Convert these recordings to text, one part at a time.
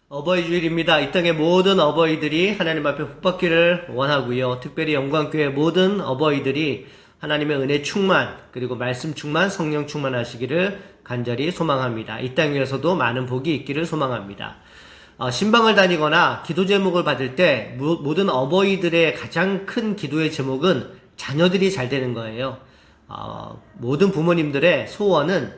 어버이 주일입니다. 이 땅의 모든 어버이들이 하나님 앞에 복받기를 원하고요. 특별히 영광교회 모든 어버이들이 하나님의 은혜 충만, 그리고 말씀 충만, 성령 충만하시기를 간절히 소망합니다. 이 땅 위에서도 많은 복이 있기를 소망합니다. 신방을 다니거나 기도 제목을 받을 때 모든 어버이들의 가장 큰 기도의 제목은 자녀들이 잘 되는 거예요. 모든 부모님들의 소원은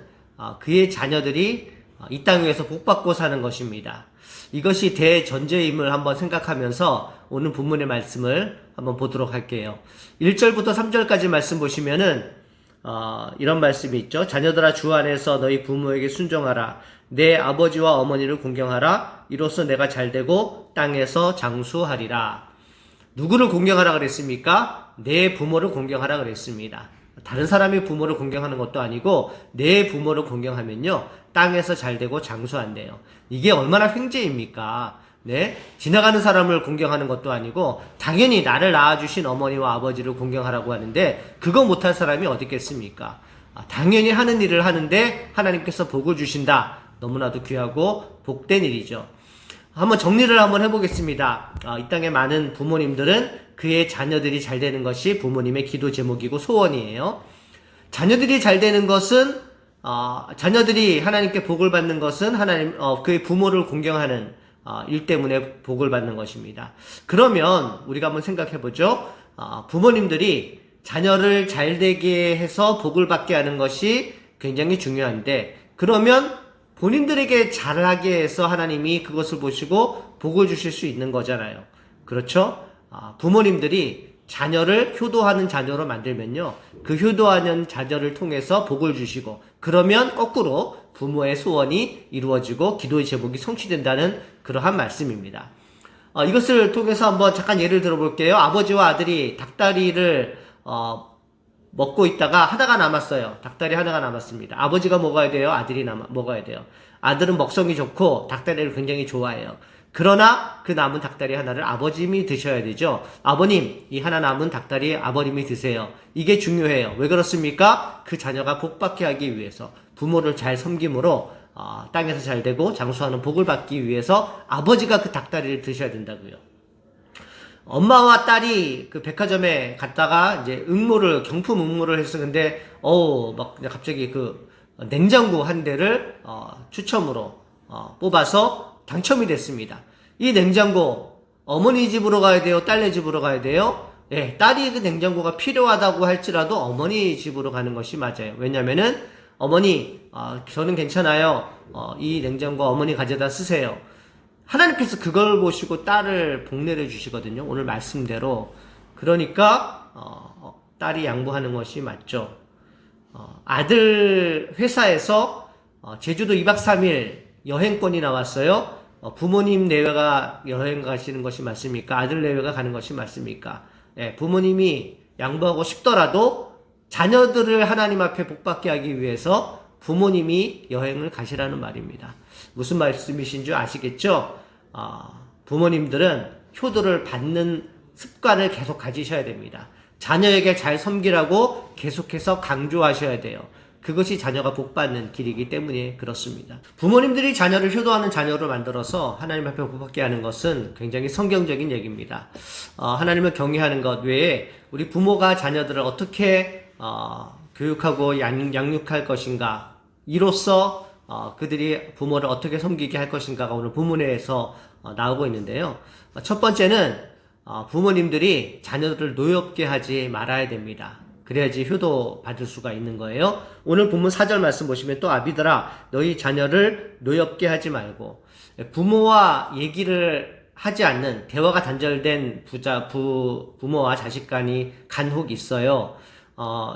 그의 자녀들이 이 땅 위에서 복받고 사는 것입니다. 이것이 대전제임을 한번 생각하면서 오늘 본문의 말씀을 한번 보도록 할게요. 1절부터 3절까지 말씀 보시면은 이런 말씀이 있죠. 자녀들아, 주 안에서 너희 부모에게 순종하라. 내 아버지와 어머니를 공경하라. 이로써 내가 잘되고 땅에서 장수하리라. 누구를 공경하라 그랬습니까? 내 부모를 공경하라 그랬습니다. 다른 사람의 부모를 공경하는 것도 아니고 내 부모를 공경하면요, 땅에서 잘되고 장수한대요. 이게 얼마나 횡재입니까? 네, 지나가는 사람을 공경하는 것도 아니고 당연히 나를 낳아주신 어머니와 아버지를 공경하라고 하는데 그거 못할 사람이 어디 있겠습니까? 당연히 하는 일을 하는데 하나님께서 복을 주신다. 너무나도 귀하고 복된 일이죠. 한번 정리를 한번 해보겠습니다. 이 땅의 많은 부모님들은 그의 자녀들이 잘 되는 것이 부모님의 기도 제목이고 소원이에요. 자녀들이 잘 되는 것은 자녀들이 하나님께 복을 받는 것은 그의 부모를 공경하는 일 때문에 복을 받는 것입니다. 그러면 우리가 한번 생각해 보죠. 부모님들이 자녀를 잘 되게 해서 복을 받게 하는 것이 굉장히 중요한데, 그러면 본인들에게 잘하게 해서 하나님이 그것을 보시고 복을 주실 수 있는 거잖아요. 그렇죠? 부모님들이 자녀를 효도하는 자녀로 만들면요, 그 효도하는 자녀를 통해서 복을 주시고, 그러면 거꾸로 부모의 소원이 이루어지고 기도의 제목이 성취된다는 그러한 말씀입니다. 이것을 통해서 한번 잠깐 예를 들어볼게요. 아버지와 아들이 닭다리를 먹고 있다가 하나가 남았어요. 닭다리 하나가 남았습니다. 아버지가 먹어야 돼요? 아들이 먹어야 돼요? 아들은 먹성이 좋고 닭다리를 굉장히 좋아해요. 그러나 그 남은 닭다리 하나를 아버님이 드셔야 되죠. 아버님, 이 하나 남은 닭다리 아버님이 드세요. 이게 중요해요. 왜 그렇습니까? 그 자녀가 복받게 하기 위해서, 부모를 잘 섬김으로 땅에서 잘 되고 장수하는 복을 받기 위해서 아버지가 그 닭다리를 드셔야 된다고요. 엄마와 딸이 그 백화점에 갔다가 이제 경품 응모를 했어. 근데 막 갑자기 그 냉장고 한 대를 추첨으로 뽑아서 당첨이 됐습니다. 이 냉장고 어머니 집으로 가야 돼요? 딸네 집으로 가야 돼요? 예, 딸이 그 냉장고가 필요하다고 할지라도 어머니 집으로 가는 것이 맞아요. 왜냐면은 어머니, 저는 괜찮아요. 이 냉장고 어머니 가져다 쓰세요. 하나님께서 그걸 보시고 딸을 복내려 주시거든요. 오늘 말씀대로. 그러니까 딸이 양보하는 것이 맞죠. 아들 회사에서 제주도 2박 3일 여행권이 나왔어요. 부모님 내외가 여행 가시는 것이 맞습니까? 아들 내외가 가는 것이 맞습니까? 예, 부모님이 양보하고 싶더라도 자녀들을 하나님 앞에 복받게 하기 위해서 부모님이 여행을 가시라는 말입니다. 무슨 말씀이신 줄 아시겠죠? 부모님들은 효도를 받는 습관을 계속 가지셔야 됩니다. 자녀에게 잘 섬기라고 계속해서 강조하셔야 돼요. 그것이 자녀가 복받는 길이기 때문에 그렇습니다. 부모님들이 자녀를 효도하는 자녀로 만들어서 하나님 앞에 복받게 하는 것은 굉장히 성경적인 얘기입니다. 하나님을 경외하는 것 외에 우리 부모가 자녀들을 어떻게 교육하고 양육할 것인가, 이로써 그들이 부모를 어떻게 섬기게 할 것인가가 오늘 본문에서 나오고 있는데요. 첫 번째는 부모님들이 자녀들을 노엽게 하지 말아야 됩니다. 그래야지 효도 받을 수가 있는 거예요. 오늘 본문 4절 말씀 보시면 또 아비들아, 너희 자녀를 노엽게 하지 말고, 부모와 얘기를 하지 않는, 대화가 단절된 부모와 자식 간이 간혹 있어요.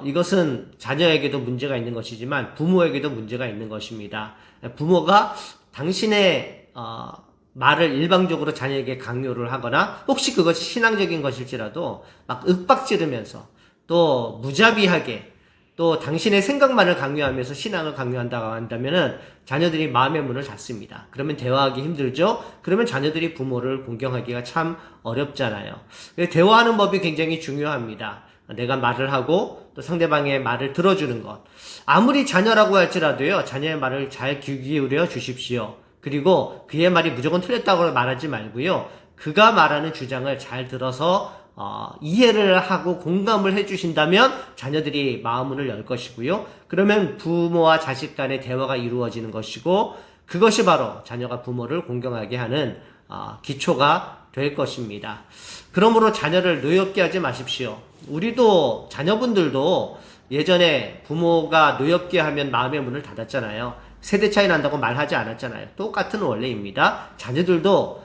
이것은 자녀에게도 문제가 있는 것이지만 부모에게도 문제가 있는 것입니다. 부모가 당신의 말을 일방적으로 자녀에게 강요를 하거나, 혹시 그것이 신앙적인 것일지라도 막 윽박지르면서 또 무자비하게 또 당신의 생각만을 강요하면서 신앙을 강요한다고 한다면은 자녀들이 마음의 문을 닫습니다. 그러면 대화하기 힘들죠? 그러면 자녀들이 부모를 공경하기가 참 어렵잖아요. 대화하는 법이 굉장히 중요합니다. 내가 말을 하고 또 상대방의 말을 들어주는 것. 아무리 자녀라고 할지라도요, 자녀의 말을 잘 귀 기울여 주십시오. 그리고 그의 말이 무조건 틀렸다고 말하지 말고요. 그가 말하는 주장을 잘 들어서 이해를 하고 공감을 해주신다면 자녀들이 마음문을 열 것이고요. 그러면 부모와 자식 간의 대화가 이루어지는 것이고 그것이 바로 자녀가 부모를 공경하게 하는 기초가 될 것입니다. 그러므로 자녀를 노엽게 하지 마십시오. 우리도 자녀분들도 예전에 부모가 노엽게 하면 마음의 문을 닫았잖아요. 세대 차이 난다고 말하지 않았잖아요. 똑같은 원리입니다. 자녀들도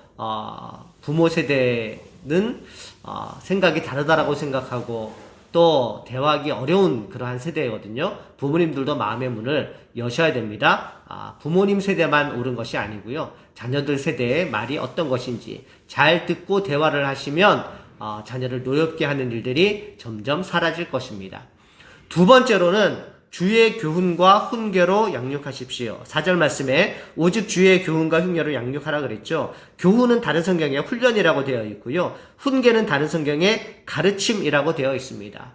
부모 세대는 생각이 다르다라고 생각하고 또 대화하기 어려운 그러한 세대거든요. 부모님들도 마음의 문을 여셔야 됩니다. 부모님 세대만 옳은 것이 아니고요. 자녀들 세대의 말이 어떤 것인지 잘 듣고 대화를 하시면 자녀를 노엽게 하는 일들이 점점 사라질 것입니다. 두 번째로는 주의 교훈과 훈계로 양육하십시오. 4절 말씀에 오직 주의 교훈과 훈계로 양육하라 그랬죠. 교훈은 다른 성경에 훈련이라고 되어 있고요. 훈계는 다른 성경에 가르침이라고 되어 있습니다.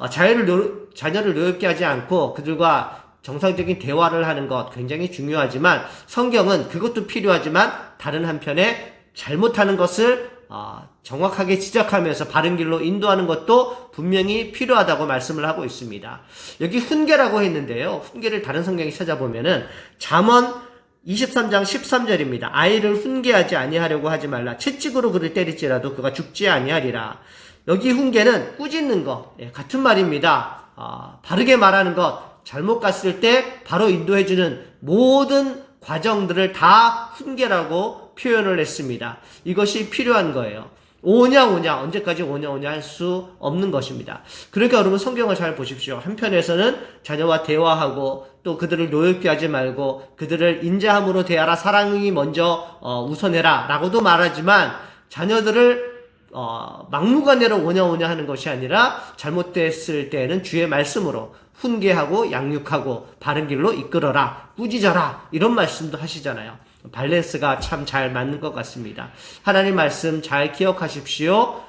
자녀를 노엽게 하지 않고 그들과 정상적인 대화를 하는 것 굉장히 중요하지만 성경은 그것도 필요하지만 다른 한편에 잘못하는 것을 정확하게 지적하면서 바른 길로 인도하는 것도 분명히 필요하다고 말씀을 하고 있습니다. 여기 훈계라고 했는데요. 훈계를 다른 성경에 찾아보면은 잠언 23장 13절입니다. 아이를 훈계하지 아니하려고 하지 말라. 채찍으로 그를 때릴지라도 그가 죽지 아니하리라. 여기 훈계는 꾸짖는 것, 같은 말입니다. 바르게 말하는 것, 잘못 갔을 때 바로 인도해주는 모든 과정들을 다 훈계라고 표현을 했습니다. 이것이 필요한 거예요. 오냐 언제까지 오냐 할 수 없는 것입니다. 그러니까 여러분 성경을 잘 보십시오. 한편에서는 자녀와 대화하고 또 그들을 노엽게 하지 말고 그들을 인자함으로 대하라, 사랑이 먼저 우선해라 라고도 말하지만 자녀들을 막무가내로 오냐 하는 것이 아니라 잘못됐을 때에는 주의 말씀으로 훈계하고 양육하고 바른 길로 이끌어라, 꾸짖어라 이런 말씀도 하시잖아요. 밸런스가 참 잘 맞는 것 같습니다. 하나님 말씀 잘 기억하십시오.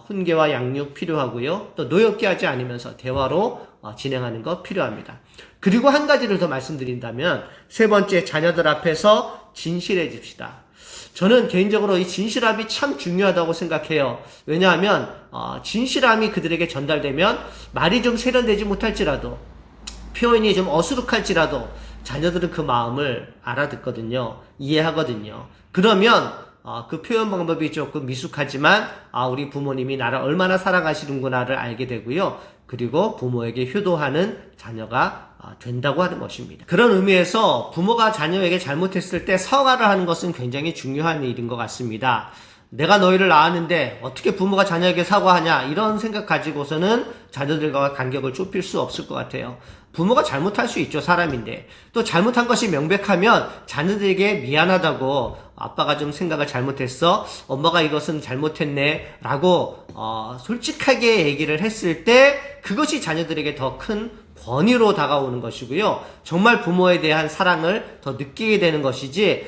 훈계와 양육 필요하고요. 또 노엽게 하지 않으면서 대화로 진행하는 것 필요합니다. 그리고 한 가지를 더 말씀드린다면 세 번째, 자녀들 앞에서 진실해집시다. 저는 개인적으로 이 진실함이 참 중요하다고 생각해요. 왜냐하면 진실함이 그들에게 전달되면 말이 좀 세련되지 못할지라도 표현이 좀 어수룩할지라도 자녀들은 그 마음을 알아듣거든요. 이해하거든요. 그러면 그 표현 방법이 조금 미숙하지만 우리 부모님이 나를 얼마나 사랑하시는구나를 알게 되고요. 그리고 부모에게 효도하는 자녀가 된다고 하는 것입니다. 그런 의미에서 부모가 자녀에게 잘못했을 때 사과를 하는 것은 굉장히 중요한 일인 것 같습니다. 내가 너희를 낳았는데 어떻게 부모가 자녀에게 사과하냐 이런 생각 가지고서는 자녀들과 간격을 좁힐 수 없을 것 같아요. 부모가 잘못할 수 있죠. 사람인데. 또 잘못한 것이 명백하면 자녀들에게 미안하다고 아빠가 좀 생각을 잘못했어. 엄마가 이것은 잘못했네. 라고 솔직하게 얘기를 했을 때 그것이 자녀들에게 더 큰 권위로 다가오는 것이고요. 정말 부모에 대한 사랑을 더 느끼게 되는 것이지,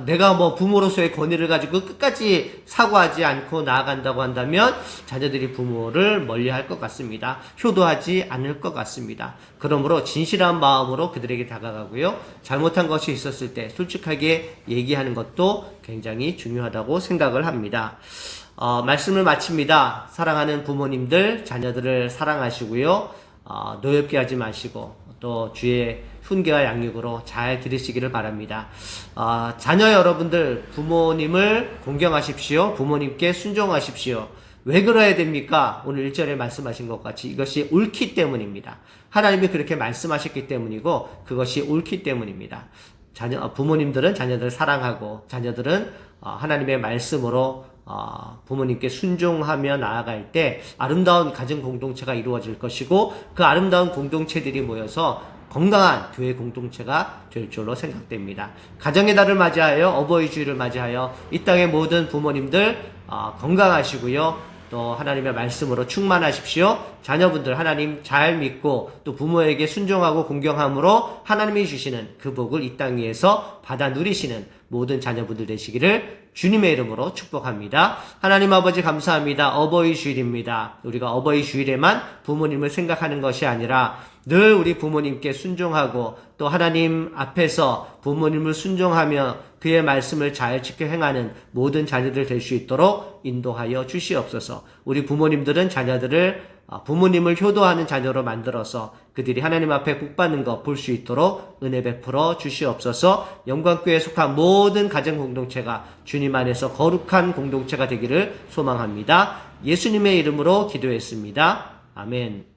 내가 뭐 부모로서의 권위를 가지고 끝까지 사과하지 않고 나아간다고 한다면 자녀들이 부모를 멀리할 것 같습니다. 효도하지 않을 것 같습니다. 그러므로 진실한 마음으로 그들에게 다가가고요. 잘못한 것이 있었을 때 솔직하게 얘기하는 것도 굉장히 중요하다고 생각을 합니다. 말씀을 마칩니다. 사랑하는 부모님들, 자녀들을 사랑하시고요. 노엽게 하지 마시고 또 주의 훈계와 양육으로 잘 들으시기를 바랍니다. 자녀 여러분들 부모님을 공경하십시오. 부모님께 순종하십시오. 왜 그래야 됩니까? 오늘 1절에 말씀하신 것 같이 이것이 옳기 때문입니다. 하나님이 그렇게 말씀하셨기 때문이고 그것이 옳기 때문입니다. 부모님들은 자녀들을 사랑하고 자녀들은 하나님의 말씀으로 부모님께 순종하며 나아갈 때 아름다운 가정 공동체가 이루어질 것이고 그 아름다운 공동체들이 모여서 건강한 교회 공동체가 될 줄로 생각됩니다. 가정의 달을 맞이하여 어버이 주일을 맞이하여 이 땅의 모든 부모님들 건강하시고요. 또 하나님의 말씀으로 충만하십시오. 자녀분들 하나님 잘 믿고 또 부모에게 순종하고 공경함으로 하나님이 주시는 그 복을 이 땅 위에서 받아 누리시는 모든 자녀분들 되시기를 주님의 이름으로 축복합니다. 하나님 아버지 감사합니다. 어버이 주일입니다. 우리가 어버이 주일에만 부모님을 생각하는 것이 아니라 늘 우리 부모님께 순종하고 또 하나님 앞에서 부모님을 순종하며 그의 말씀을 잘 지켜 행하는 모든 자녀들 될 수 있도록 인도하여 주시옵소서. 우리 부모님들은 자녀들을 부모님을 효도하는 자녀로 만들어서 그들이 하나님 앞에 복받는 것 볼 수 있도록 은혜 베풀어 주시옵소서. 영광교회에 속한 모든 가정 공동체가 주님 안에서 거룩한 공동체가 되기를 소망합니다. 예수님의 이름으로 기도했습니다. 아멘.